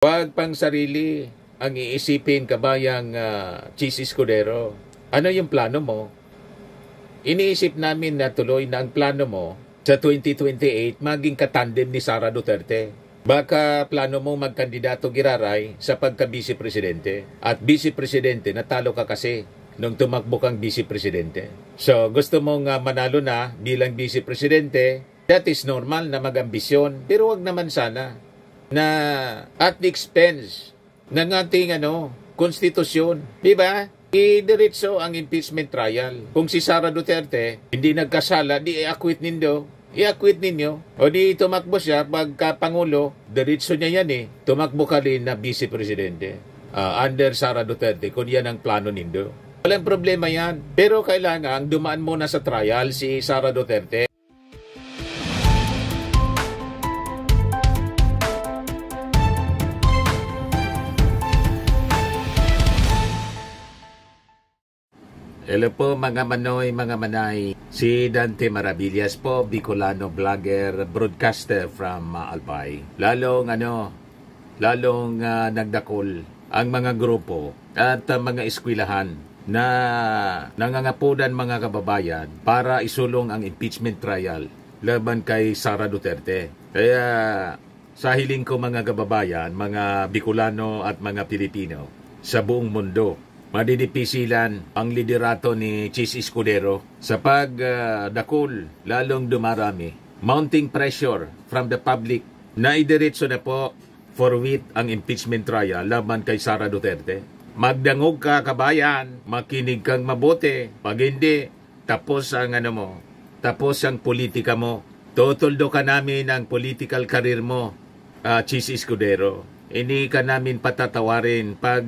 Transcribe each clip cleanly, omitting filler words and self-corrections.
Huwag pang sarili ang iisipin, kabayang Cheese Escudero. Ano yung plano mo? Iniisip namin na tuloy na ang plano mo sa 2028 maging katandem ni Sara Duterte. Baka plano mo magkandidato Giraray sa pagka-vice presidente. At vice presidente, natalo ka kasi nung tumakbo kang vice presidente. So gusto mong manalo na bilang vice presidente, that is normal na mag-ambisyon. Pero wag naman sana na at the expense ng ating konstitusyon. Diba? Idiretso ang impeachment trial. Kung si Sara Duterte hindi nagkasala, di i-acquit ninyo. O di tumakbo siya pagka-pangulo, diretso niya yan tumakbo ka rin na vice presidente. Under Sara Duterte, kung yan ang plano nindo. Walang problema yan. Pero kailangan dumaan muna sa trial si Sara Duterte. Hello po mga manoy, mga manay. Si Dante Maravillas po, Bicolano vlogger, broadcaster from Albay. Lalong nagdakol ang mga grupo at mga eskwelahan na nangangapunan mga kababayan para isulong ang impeachment trial laban kay Sara Duterte. Kaya sa hiling ko mga kababayan, mga Bicolano at mga Pilipino sa buong mundo, madidipisilan ang liderato ni Cheese Escudero sa pagdakol, lalong dumarami. Mounting pressure from the public na idiretso na po forward ang impeachment trial laban kay Sara Duterte. Magdangog ka kabayan, makinig kang mabuti. Pag hindi, tapos ang tapos ang politika mo. Tutuldo ka namin ang political career mo, Cheese Escudero. Hindi ka namin patatawarin pag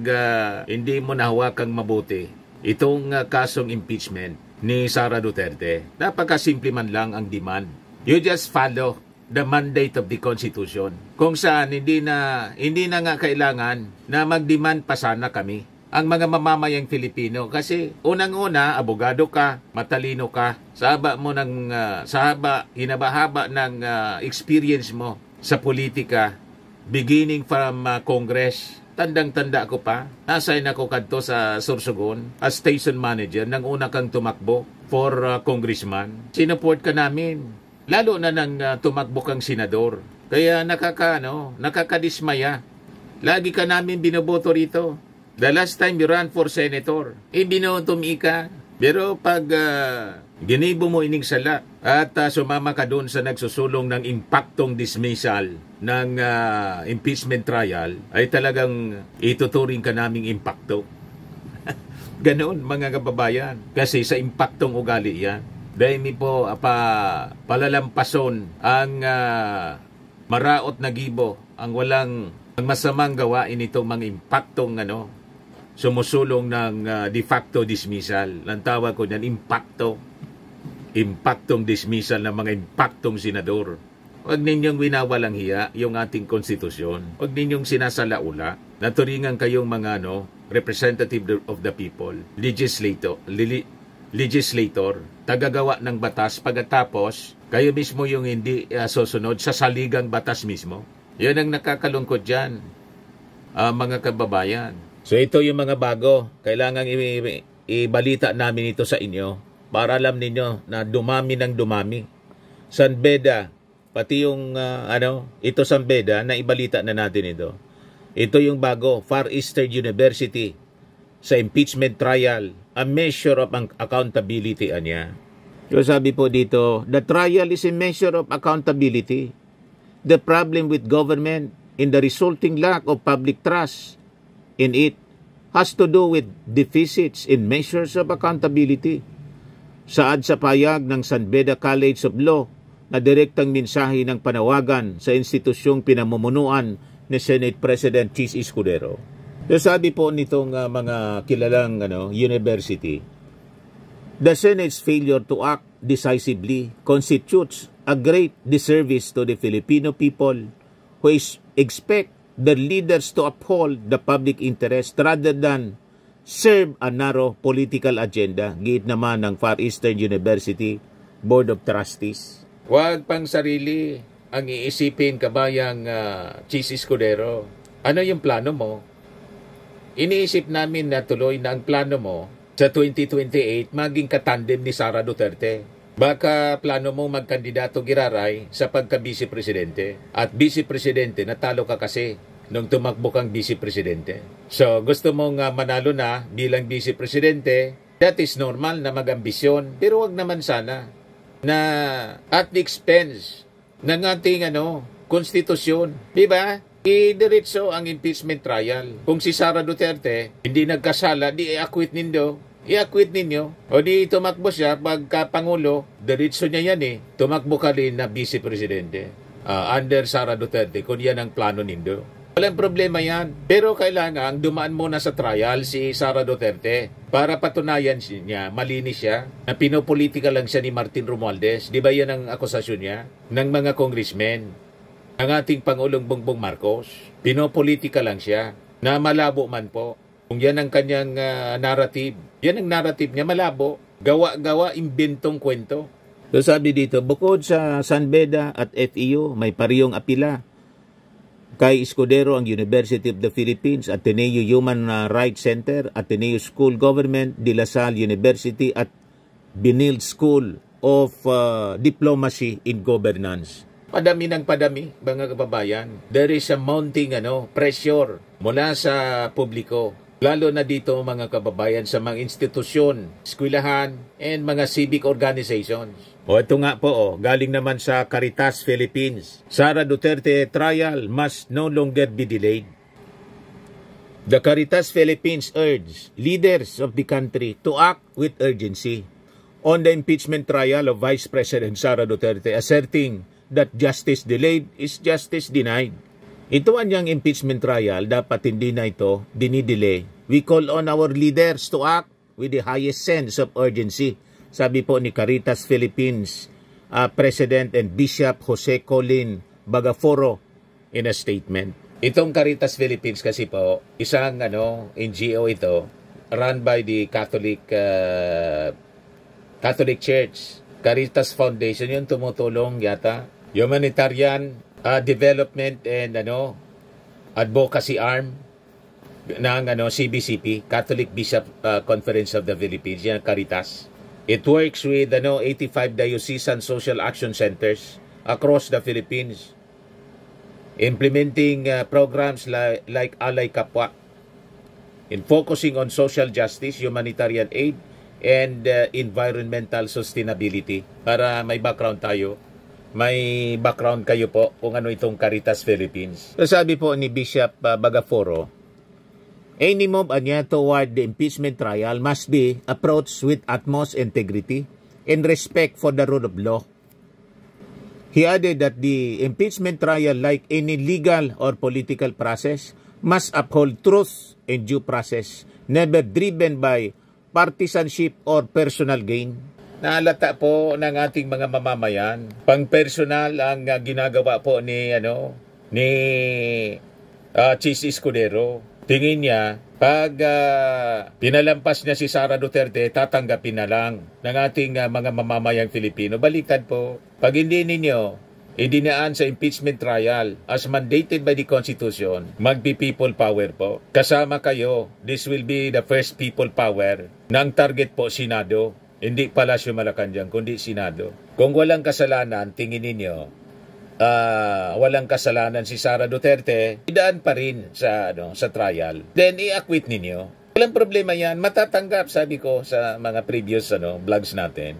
hindi mo nahawakang mabuti itong kasong impeachment ni Sara Duterte. Napakasimple man lang ang demand. You just follow the mandate of the Constitution. Kung saan hindi na nga kailangan na mag-demand pa sana kami, ang mga mamamayang Filipino. Kasi unang-una, abogado ka, matalino ka, sa hinabahaba ng experience mo sa politika, beginning from Congress. Tandang-tanda ako pa. Nasign ako kadto sa Sorsogon as station manager nang una kang tumakbo for congressman. Sinuport ka namin. Lalo na nang tumakbo kang senador. Kaya nakakadismaya. Lagi ka namin binoboto rito. The last time you ran for senator, ibinotumi ka. Pero pag ginibo mo ining sala at sumama ka doon sa nagsusulong ng impaktong dismissal ng impeachment trial, ay talagang ituturing ka naming impakto. Ganoon mga kababayan. Kasi sa impaktong ugali yan. Dahil po palalampason ang maraot na gibo, ang masamang gawain itong mga impaktong sumusulong ng de facto dismissal. Ang tawag ko niyan, impaktong dismissal ng mga impaktong senador. Huwag ninyong winawalang hiya yung ating konstitusyon. Huwag ninyong sinasalaula. Naturingan kayong mga representative of the people, legislator, tagagawa ng batas, pagkatapos kayo mismo yung hindi susunod sa saligang batas mismo. Yan ang nakakalungkot dyan, mga kababayan. So ito yung mga bago. Kailangan ibalita namin ito sa inyo para alam ninyo na dumami ng dumami. San Beda, pati yung ito San Beda, na ibalita na natin ito. Ito yung bago, Far Eastern University sa impeachment trial, a measure of accountability niya. So sabi po dito, the trial is a measure of accountability. The problem with government in the resulting lack of public trust in it has to do with deficits in measures of accountability. Saad sa payag ng San Beda College of Law na direktang mensahe ng panawagan sa institusyong pinamumunuan ni Senate President Cheese Escudero. So sabi po nitong mga kilalang university, the Senate's failure to act decisively constitutes a great disservice to the Filipino people who expect the leaders to uphold the public interest rather than serve a narrow political agenda. Giit naman ng Far Eastern University Board of Trustees. Huwag pang sarili ang iisipin, kabayang Cheese Escudero. Ano yung plano mo? Iniisip namin na tuloy na ang plano mo sa 2028 maging katandem ni Sara Duterte. Baka plano mo magkandidato Giraray sa pagka-vice presidente. At vice presidente, natalo ka kasi nung tumakbo kang vice presidente. So, gusto mong manalo na bilang vice presidente, that is normal na mag-ambisyon. Pero wag naman sana na at the expense ng ating konstitusyon. Diba? Idiretso ang impeachment trial. Kung si Sara Duterte hindi nagkasala, di i-acquit ninyo. O di tumakbo siya pagka Pangulo, diretso niya yan tumakbo ka rin na Vice Presidente. Under Sara Duterte, kung yan ang plano nindo. Walang problema yan. Pero kailangan dumaan muna sa trial si Sara Duterte para patunayan niya, malinis siya, na pinopolitika lang siya ni Martin Romualdez. Di ba yan ang akusasyon niya? Ng mga congressmen. Ang ating Pangulong Bongbong Marcos, pinopolitika lang siya, na malabo man po. Kung yan ang kanyang narrative, yan ang narrative niya, malabo. Gawa-gawa, imbentong kwento. So sabi dito, bukod sa San Beda at FEU, may parehong apila kay Escudero ang University of the Philippines, Ateneo Human Rights Center, Ateneo School Government, De La Salle University at Benilde School of Diplomacy in Governance. Padami ng padami, mga kababayan. There is a mounting pressure mula sa publiko. Lalo na dito, mga kababayan, sa mga institusyon, eskwelahan, and mga civic organizations. O ito nga po, galing naman sa Caritas Philippines. Sara Duterte trial must no longer be delayed. The Caritas Philippines urges leaders of the country to act with urgency on the impeachment trial of Vice President Sara Duterte, asserting that justice delayed is justice denied. Ito ang impeachment trial, dapat hindi na ito dinidelay. We call on our leaders to act with the highest sense of urgency. Sabi po ni Caritas Philippines President and Bishop Jose Colin Bagaforo in a statement. Itong Caritas Philippines kasi po, isang NGO ito, run by the Catholic Church. Caritas Foundation yung tumutulong yata. Humanitarian Development and Advocacy Arm ng CBCP, Catholic Bishop Conference of the Philippines, yan Caritas. It works with 85 diocesan social action centers across the Philippines, implementing programs like Alay Kapwa in focusing on social justice, humanitarian aid, and environmental sustainability. Para may background tayo, may background kayo po kung ano itong Caritas Philippines. So sabi po ni Bishop Bagaforo, any move niya toward the impeachment trial must be approached with utmost integrity and respect for the rule of law. He added that the impeachment trial, like any legal or political process, must uphold truth and due process, never driven by partisanship or personal gain. Naalata po ng ating mga mamamayan, pang-personal ang ginagawa po ni Chis Escudero. Tingin niya, pag pinalampas niya si Sara Duterte, tatanggapin na lang ng ating mga mamamayang Filipino. Baliktad po, pag hindi ninyo idinaan sa impeachment trial as mandated by the Constitution, magpi-people power po. Kasama kayo, this will be the first people power ng target po, Senado. Hindi Palasyo Malacanang, kundi Senado. Kung walang kasalanan, tingin ninyo, walang kasalanan si Sara Duterte, idaan pa rin sa trial. Then, i-acquit ninyo. Walang problema yan. Matatanggap, sabi ko sa mga previous vlogs natin.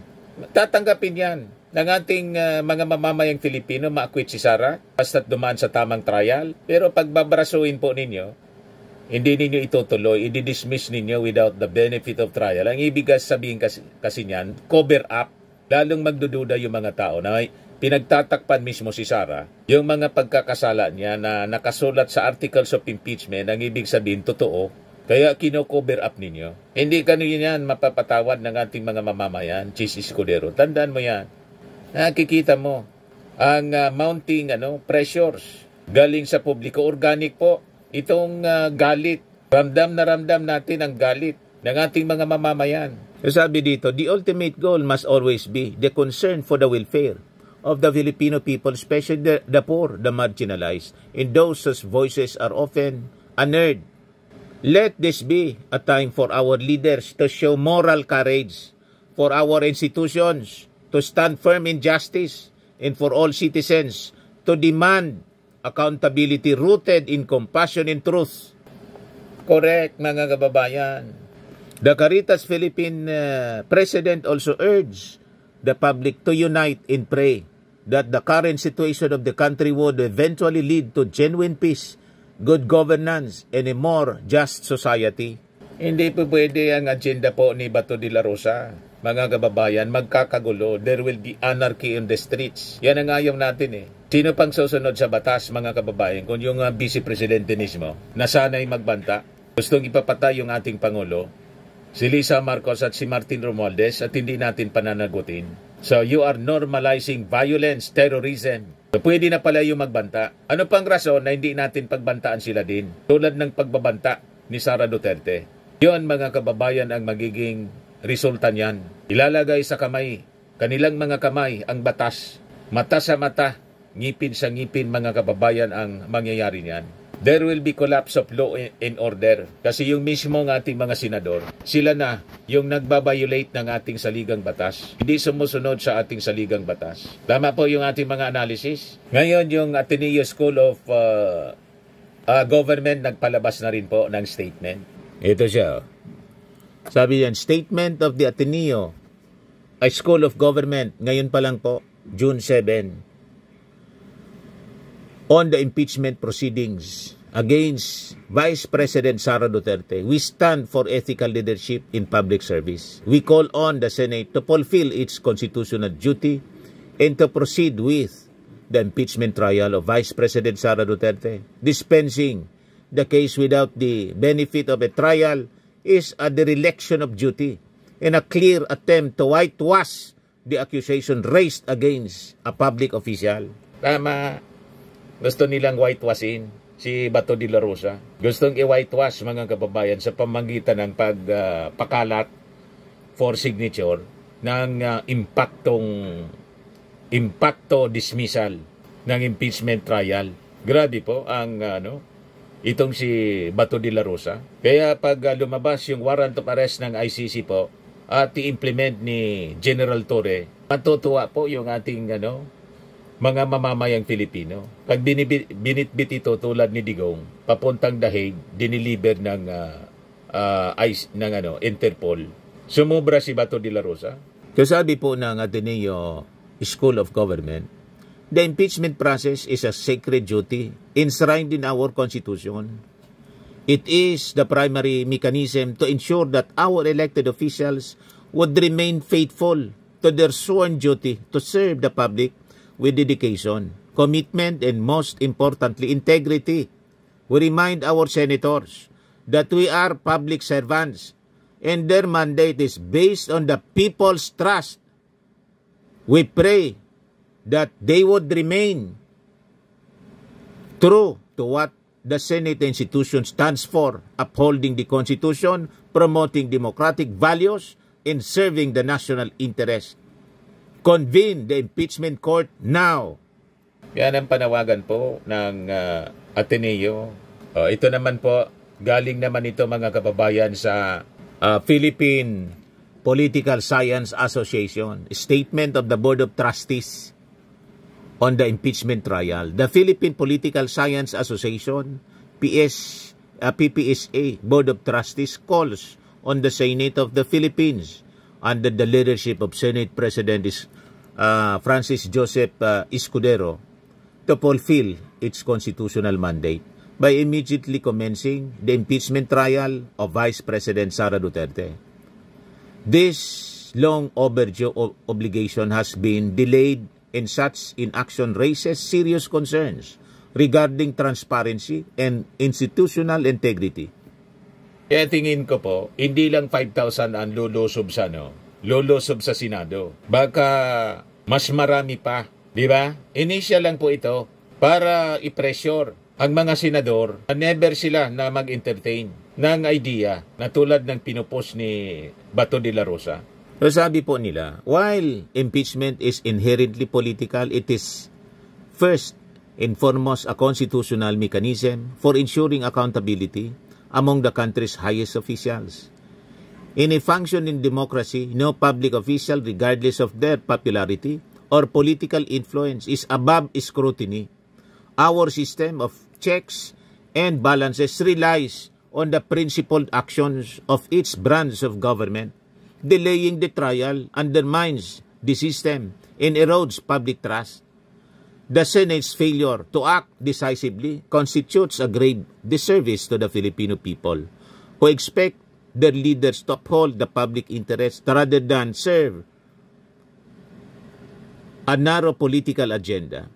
Tatanggapin yan ng ating mga mamamayang Filipino, ma-acquit si Sara, basta't dumaan sa tamang trial. Pero pag babarasuin po ninyo, hindi ninyo itutuloy, i-dismiss ninyo without the benefit of trial. Ang ibig sabihin kasi niyan, cover up, lalong magdududa yung mga tao na may pinagtatakpan mismo si Sara, yung mga pagkakasala niya na nakasulat sa articles of impeachment, ang ibig sabihin, totoo. Kaya kino-cover up ninyo. Hindi kanyo yan mapapatawad ng ating mga mamamayan, Chis Escudero. Tandaan mo yan. Nakikita mo ang mounting pressures galing sa publiko. Organic po itong galit. Ramdam natin ang galit ng ating mga mamamayan. Sabi dito, the ultimate goal must always be the concern for the welfare of the Filipino people, especially the poor, the marginalized, and those whose voices are often unheard. Let this be a time for our leaders to show moral courage, for our institutions to stand firm in justice, and for all citizens to demand accountability rooted in compassion and truth. Correct, mga kababayan. The Caritas Philippine President also urged the public to unite and pray that the current situation of the country would eventually lead to genuine peace, good governance, and a more just society. Hindi po pwede ang agenda po ni Bato de la Rosa. Mga kababayan, magkakagulo. There will be anarchy in the streets. Yan ang ayaw natin eh. Sino pang susunod sa batas, mga kababayan, kung yung Vice Presidente mismo, na sana'y magbanta, gustong ipapatay yung ating Pangulo, si Lisa Marcos at si Martin Romualdez, at hindi natin pananagutin. So you are normalizing violence, terrorism. So, pwede na pala yung magbanta. Ano pang rason na hindi natin pagbantaan sila din? Tulad ng pagbabanta ni Sara Duterte. Yun, mga kababayan, ang magiging resulta niyan. Ilalagay sa kamay, kanilang mga kamay, ang batas. Mata sa mata, ngipin sa ngipin, mga kababayan, ang mangyayari niyan. There will be collapse of law and order. Kasi yung mismo ng ating mga senador, sila na yung nagbabiolate ng ating saligang batas. Hindi sumusunod sa ating saligang batas. Tama po yung ating mga analysis. Ngayon, yung Ateneo School of Government nagpalabas na rin po ng statement. Ito siya. Sabi yan, Statement of the Ateneo, a School of Government, ngayon pa lang po, June 7, on the impeachment proceedings against Vice President Sara Duterte. We stand for ethical leadership in public service. We call on the Senate to fulfill its constitutional duty and to proceed with the impeachment trial of Vice President Sara Duterte. Dispensing the case without the benefit of a trial is a dereliction of duty and a clear attempt to whitewash the accusation raised against a public official. Tama. Gusto nilang whitewashin si Bato de la Rosa. Gustong i-whitewash, mga kababayan, sa pamamagitan ng pagpakalat for signature ng impacto dismissal ng impeachment trial. Grabe po ang itong si Bato de la Rosa. Kaya pag lumabas yung warrant of arrest ng ICC po at i-implement ni General Torre, matutuwa po yung ating mga mamamayang Pilipino. Pag binitbit ito tulad ni Digong, papuntang Dahig, diniliber ng Interpol. Sumubra si Bato de la Rosa. Kasabi po ng Ateneo School of Government, the impeachment process is a sacred duty enshrined in our Constitution. It is the primary mechanism to ensure that our elected officials would remain faithful to their sworn duty to serve the public with dedication, commitment, and most importantly, integrity. We remind our senators that we are public servants and their mandate is based on the people's trust. We pray that they would remain true to what the Senate institution stands for, upholding the Constitution, promoting democratic values, and serving the national interest. Convene the impeachment court now. Yan ang panawagan po ng Ateneo. Ito naman po, galing naman ito, mga kababayan, sa Philippine Political Science Association. Statement of the Board of Trustees on the impeachment trial. The Philippine Political Science Association, PPSA, Board of Trustees calls on the Senate of the Philippines under the leadership of Senate President Francis Joseph Escudero to fulfill its constitutional mandate by immediately commencing the impeachment trial of Vice President Sara Duterte. This long overdue obligation has been delayed, and such inaction raises serious concerns regarding transparency and institutional integrity. Kaya tingin ko po, hindi lang 5,000 ang lulusob sa Senado. Baka mas marami pa, di ba? Initial lang po ito para i-pressure ang mga senador na never sila na mag-entertain ng idea na tulad ng pinupos ni Bato de la Rosa. So sabi po nila, while impeachment is inherently political, it is first and foremost a constitutional mechanism for ensuring accountability among the country's highest officials. In a functioning democracy, no public official, regardless of their popularity or political influence, is above scrutiny. Our system of checks and balances relies on the principled actions of each branch of government. Delaying the trial undermines the system and erodes public trust. The Senate's failure to act decisively constitutes a grave disservice to the Filipino people, who expect their leaders to uphold the public interest rather than serve a narrow political agenda.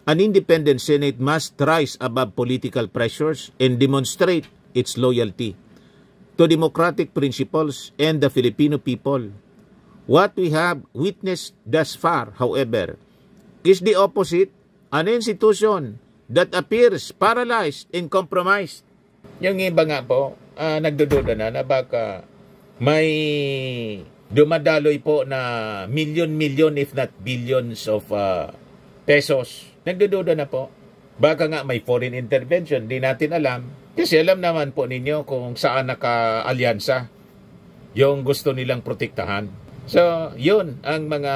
An independent Senate must rise above political pressures and demonstrate its loyalty to democratic principles and the Filipino people. What we have witnessed thus far, however, is the opposite, an institution that appears paralyzed and compromised. Yung iba nga po, nagdududa na baka may dumadaloy po na milyon if not billions of pesos. Nagdududa na po. Baka nga may foreign intervention, di natin alam. Kasi alam naman po ninyo kung saan naka-alyansa yung gusto nilang protektahan. So, yun ang mga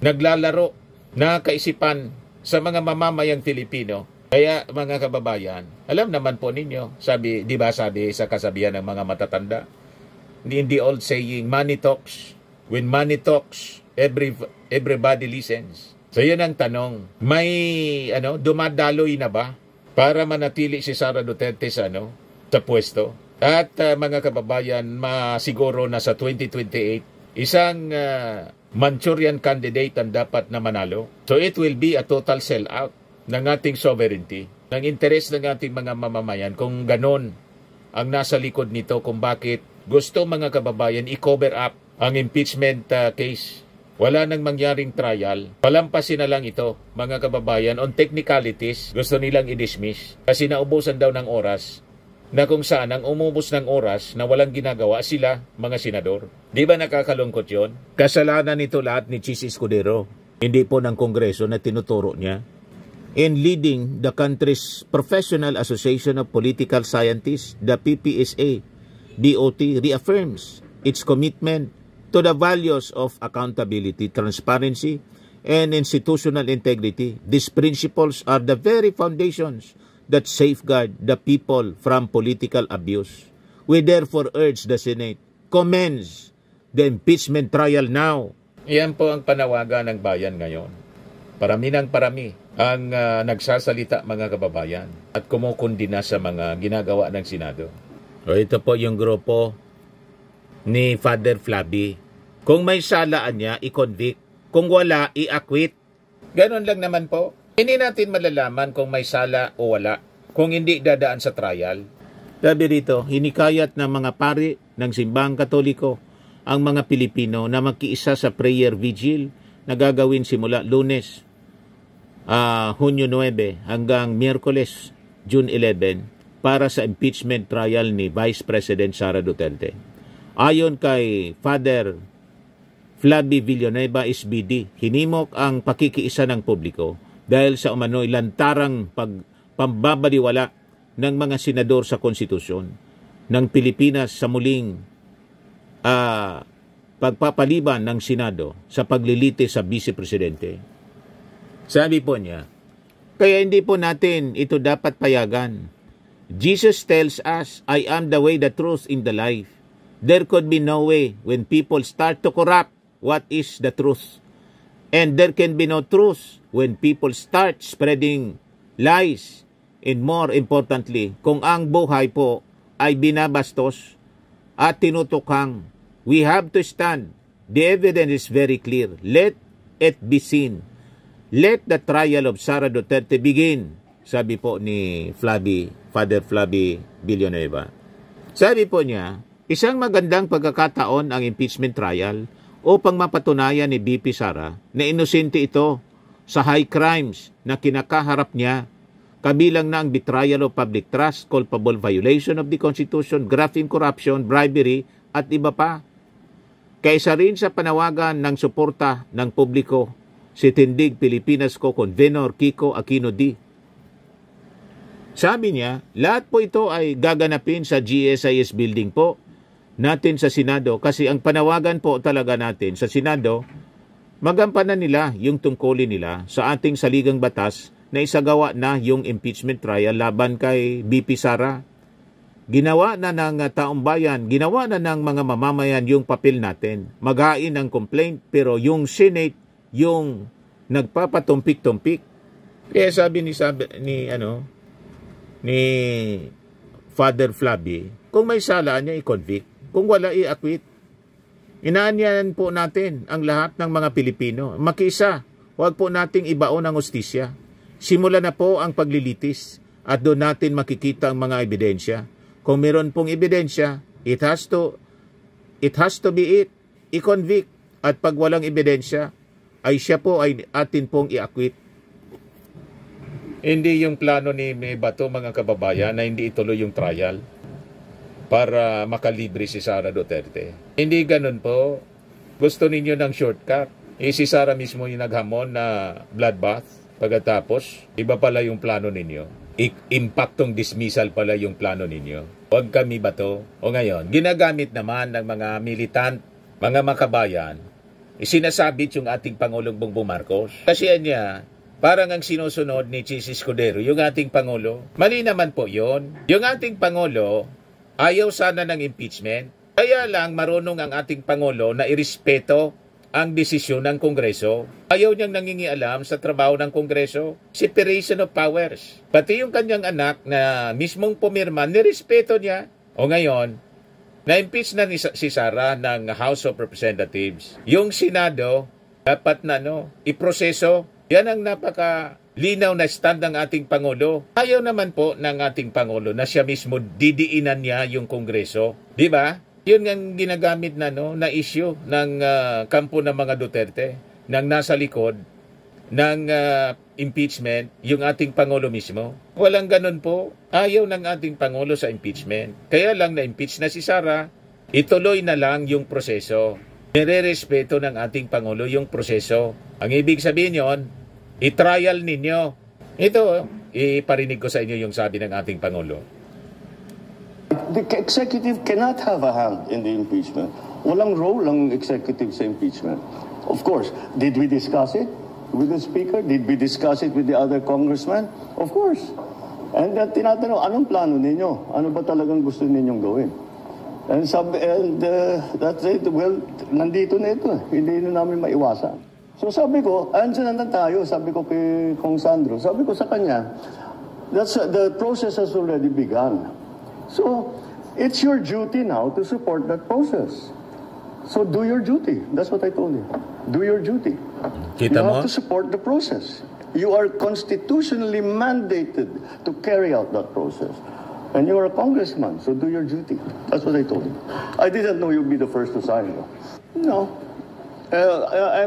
naglalaro na kaisipan sa mga mamamayang Filipino. Kaya mga kababayan, alam naman po ninyo, sabi, di ba sabi sa kasabihan ng mga matatanda, in the old saying, money talks. When money talks, everybody listens. So yun ang tanong, may dumadaloy na ba para manatili si Sara Duterte sa pwesto? At mga kababayan, masiguro na sa 2028, isang Manchurian candidate ang dapat na manalo. So it will be a total sellout ng ating sovereignty, ng interes ng ating mga mamamayan, kung ganon ang nasa likod nito, kung bakit gusto mga kababayan i-cover up ang impeachment case. Wala nang mangyaring trial, palampasin na lang ito mga kababayan on technicalities, gusto nilang i-dismiss kasi naubusan daw ng oras, na kung saan ang umubos ng oras na walang ginagawa sila mga senador. Di ba nakakalungkot yon? Kasalanan nito lahat ni Chis Escudero, hindi po ng Kongreso na tinuturo niya. In leading the country's Professional Association of Political Scientists, the PPSA, DOT reaffirms its commitment to the values of accountability, transparency, and institutional integrity. These principles are the very foundations that safeguard the people from political abuse. We therefore urge the Senate, commence the impeachment trial now. Iyan po ang panawagan ng bayan ngayon. Parami ng parami ang nagsasalita mga kababayan at kumukundina sa mga ginagawa ng Senado. O ito po yung grupo ni Father Flaby. Kung may salaan niya, i-convict. Kung wala, i-acquit. Ganon lang naman po. Hindi natin malalaman kung may sala o wala, kung hindi dadaan sa trial. Sabi rito, hinikayat ng mga pari ng Simbahang Katoliko ang mga Pilipino na magkiisa sa prayer vigil na gagawin simula Lunes, Hunyo 9 hanggang Miyerkules, June 11 para sa impeachment trial ni Vice President Sara Duterte. Ayon kay Father Flaby Villanueva SBD, hinimok ang pakikiisa ng publiko dahil sa umano'y lantarang pambabaliwala ng mga senador sa konstitusyon ng Pilipinas sa muling pagpapaliban ng Senado sa paglilitis sa Vice Presidente. Sabi po niya, kaya hindi po natin ito dapat payagan. Jesus tells us, I am the way, the truth, and the life. There could be no way when people start to corrupt what is the truth. And there can be no truth when people start spreading lies. And more importantly, kung ang buhay po ay binabastos at tinutukhang, we have to stand. The evidence is very clear. Let it be seen. Let the trial of Sara Duterte begin, sabi po ni Father Flaby Villanueva. Sabi po niya, isang magandang pagkakataon ang impeachment trial upang mapatunayan ni BP Sara na inosente ito sa high crimes na kinakaharap niya, kabilang na ang betrayal of public trust, culpable violation of the Constitution, graft corruption, bribery, at iba pa. Kaysa rin sa panawagan ng suporta ng publiko, si Tindig Pilipinas ko Convenor Kiko Aquino D. Sabi niya, lahat po ito ay gaganapin sa GSIS building po natin sa Senado kasi ang panawagan po talaga natin sa Senado, magampanan nila yung tungkulin nila sa ating saligang batas na isagawa na yung impeachment trial laban kay BP Sara. Ginawa na ng taong bayan, ginawa na ng mga mamamayan yung papel natin. Maghain ng complaint pero yung Senate yung nagpapatumpik-tumpik. Kaya sabi ni Father Flavi, kung may sala niya i-convict, kung wala i-acquit. Inaanyayan po natin ang lahat ng mga Pilipino. Makiisa, huwag po nating ibaon ang hustisya. Simula na po ang paglilitis at doon natin makikita ang mga ebidensya. Kung meron pong ebidensya, it has to be i-convict. At pag walang ebidensya, ay siya po ay atin pong i-acquit. Hindi yung plano ni Bato, mga kababayan, na hindi ituloy yung trial para makalibre si Sara Duterte. Hindi ganun po. Gusto ninyo ng shortcut. Si Sara mismo yung naghamon na bloodbath. Pagkatapos, iba pala yung plano ninyo. Impactong dismissal pala yung plano ninyo. Huwag kami Bato. O ngayon, ginagamit naman ng mga militant, mga makabayan, isinasabit yung ating Pangulong Bongbong Marcos. Kasi niya, parang ang sinusunod ni Chis Escudero, yung ating Pangulo. Mali naman po yon. Yung ating Pangulo, ayaw sana ng impeachment. Kaya lang marunong ang ating Pangulo na irespeto ang desisyon ng Kongreso. Ayaw niyang nangingialam sa trabaho ng Kongreso. Separation of powers. Pati yung kanyang anak na mismong pumirma, nirespeto niya. O ngayon, na-impeach na si Sara ng House of Representatives. Yung Senado, dapat na iproseso. Yan ang napaka-linaw na stand ng ating Pangulo. Ayaw naman po ng ating Pangulo na siya mismo didiinan niya yung Kongreso. Di ba? Yun ang ginagamit na issue ng kampo ng mga Duterte, nang nasa likod ng impeachment, yung ating Pangulo mismo. Walang ganun po. Ayaw ng ating Pangulo sa impeachment. Kaya lang na-impeach na si Sara, ituloy na lang yung proseso. Nire-respeto ng ating Pangulo yung proseso. Ang ibig sabihin yon, i-trial ninyo. Ito, iparinig ko sa inyo yung sabi ng ating Pangulo. The executive cannot have a hand in the impeachment. Walang role ang executive sa impeachment. Of course, did we discuss it with the Speaker? Did we discuss it with the other congressmen? Of course. And tinatanong, anong plano ninyo? Ano ba talagang gusto ninyong gawin? And that's it. Well, nandito na ito. Hindi na namin maiwasan. So sabi ko, andyan na tayo. Sabi ko kay Kong Sandro, sabi ko sa kanya, the process has already begun. So, it's your duty now to support that process. So, do your duty. That's what I told you. Do your duty. You have to support the process. You are constitutionally mandated to carry out that process. And you are a congressman, so do your duty. That's what I told you. I didn't know you'd be the first to sign it. No.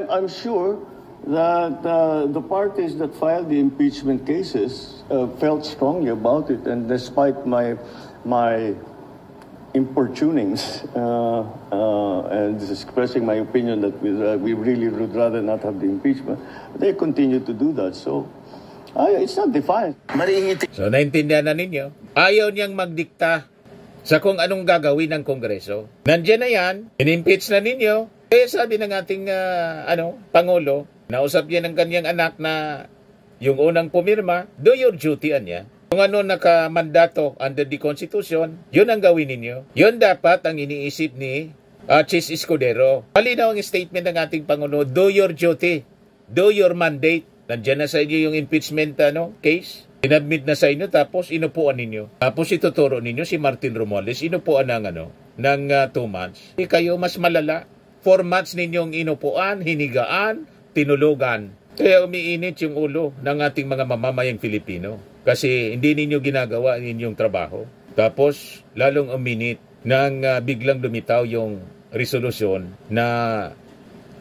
I'm sure that the parties that filed the impeachment cases felt strongly about it, and despite my importunings and expressing my opinion that we really would rather not have the impeachment, they continue to do that. So, it's not defiant. So, naintindihan na ninyo. Ayaw niyang magdikta sa kung anong gagawin ng Kongreso. Nandiyan na yan, in-impeach na ninyo. Kaya sabi ng ating Pangulo, nausap niya ng kanyang anak na yung unang pumirma, do your duty niya. Kung ano nakamandato under the Constitution, yun ang gawin ninyo. Yun dapat ang iniisip ni Chis Escudero. Malinaw ang statement ng ating Pangulo, do your duty, do your mandate. Nandiyan na sa inyo yung impeachment case. Inadmit na sa inyo, tapos inupuan ninyo. Tapos ituturo ninyo si Martin Romualdez, inupuan ng 2 months. Kayo mas malala. 4 months ninyong inupuan, hinigaan, tinulugan. Kaya umiinit yung ulo ng ating mga mamamayang Filipino. Kasi hindi ninyo ginagawa inyong trabaho. Tapos, lalong uminit nang biglang lumitaw yung resolusyon na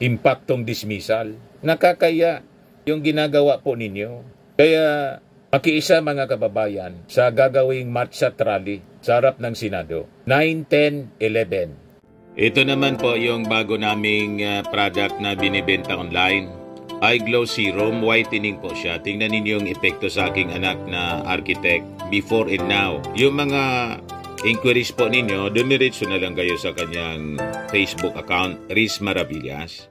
impactong dismissal. Nakakaya yung ginagawa po ninyo. Kaya, makiisa mga kababayan sa gagawing march at rally sa harap ng Senado. 9, 10, 11. Ito naman po yung bago naming product na binibenta online. iGlow Serum, whitening po siya. Tingnan ninyo yung epekto sa aking anak na architect before and now. Yung mga inquiries po ninyo, dumiretso na lang kayo sa kanyang Facebook account, Riz Maravillas.